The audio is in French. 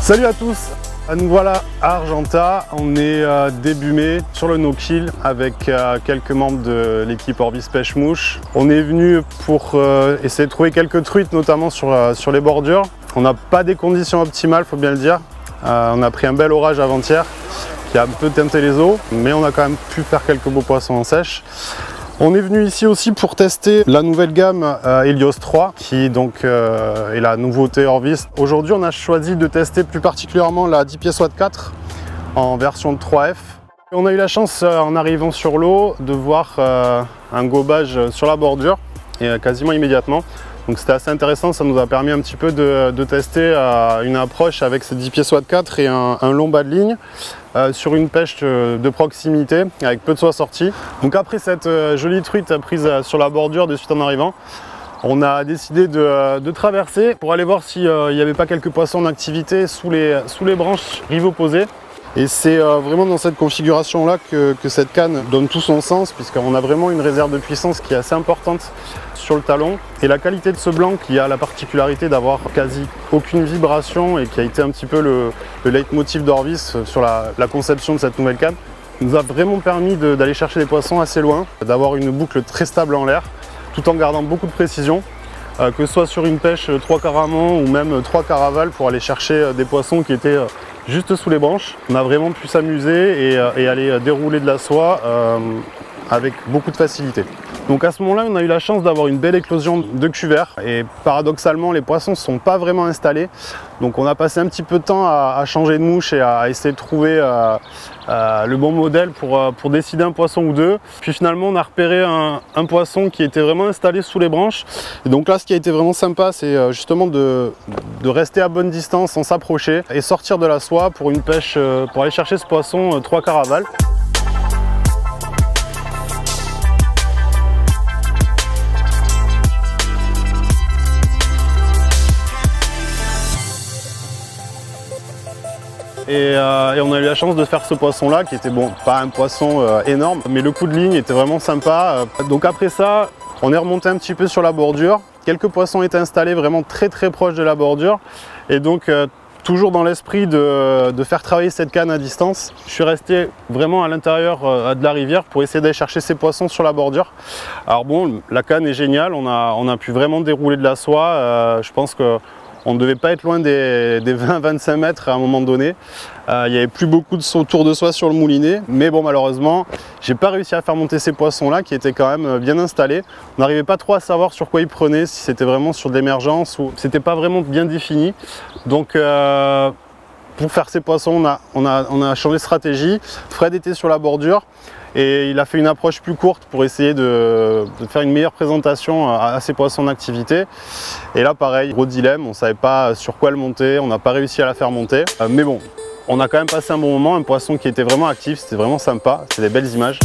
Salut à tous, nous voilà à Argentat, on est début mai sur le no-kill avec quelques membres de l'équipe Orvis Pêche Mouche. On est venu pour essayer de trouver quelques truites, notamment sur les bordures. On n'a pas des conditions optimales, faut bien le dire. On a pris un bel orage avant-hier qui a un peu teinté les eaux, mais on a quand même pu faire quelques beaux poissons en sèche. On est venu ici aussi pour tester la nouvelle gamme Helios 3 qui donc est la nouveauté Orvis. Aujourd'hui on a choisi de tester plus particulièrement la 10 pieds SWAT 4 en version de 3F. On a eu la chance en arrivant sur l'eau de voir un gobage sur la bordure et quasiment immédiatement. Donc c'était assez intéressant, ça nous a permis un petit peu de tester une approche avec cette 10 pieds SWAT 4 et un long bas de ligne sur une pêche de proximité avec peu de soie sortie. Donc après cette jolie truite prise sur la bordure de suite en arrivant, on a décidé de traverser pour aller voir s'il n'y avait pas quelques poissons en activité sous les branches rive opposée. Et c'est vraiment dans cette configuration là que cette canne donne tout son sens, puisqu'on a vraiment une réserve de puissance qui est assez importante sur le talon. Et la qualité de ce blanc qui a la particularité d'avoir quasi aucune vibration et qui a été un petit peu le leitmotiv d'Orvis sur la conception de cette nouvelle canne, nous a vraiment permis d'aller chercher des poissons assez loin, d'avoir une boucle très stable en l'air, tout en gardant beaucoup de précision. Que ce soit sur une pêche 3 caramons ou même 3 caravales pour aller chercher des poissons qui étaient juste sous les branches. On a vraiment pu s'amuser et aller dérouler de la soie avec beaucoup de facilité. Donc à ce moment-là, on a eu la chance d'avoir une belle éclosion de cuverts et paradoxalement, les poissons ne sont pas vraiment installés. Donc on a passé un petit peu de temps à changer de mouche et à essayer de trouver le bon modèle pour décider un poisson ou deux. Puis finalement, on a repéré un poisson qui était vraiment installé sous les branches. Et donc là, ce qui a été vraiment sympa, c'est justement de rester à bonne distance sans s'approcher et sortir de la soie pour une pêche, pour aller chercher ce poisson 3 caravales. Et on a eu la chance de faire ce poisson là qui était bon, pas un poisson énorme, mais le coup de ligne était vraiment sympa. Donc après ça, on est remonté un petit peu sur la bordure. Quelques poissons étaient installés vraiment très proches de la bordure. Et donc toujours dans l'esprit de faire travailler cette canne à distance, je suis resté vraiment à l'intérieur de la rivière pour essayer d'aller chercher ces poissons sur la bordure. Alors bon, la canne est géniale, on a pu vraiment dérouler de la soie. Je pense que on ne devait pas être loin des 20-25 mètres à un moment donné. Il n'y avait plus beaucoup de tours de soie sur le moulinet. Mais bon, malheureusement, j'ai pas réussi à faire monter ces poissons-là qui étaient quand même bien installés. On n'arrivait pas trop à savoir sur quoi ils prenaient, si c'était vraiment sur de l'émergence ou c'était pas vraiment bien défini. Donc pour faire ces poissons, on a changé de stratégie. Fred était sur la bordure. Et il a fait une approche plus courte pour essayer de faire une meilleure présentation à ces poissons d'activité. Et là pareil, gros dilemme, on ne savait pas sur quoi le monter, on n'a pas réussi à la faire monter. Mais bon, on a quand même passé un bon moment, un poisson qui était vraiment actif, c'était vraiment sympa, c'est des belles images.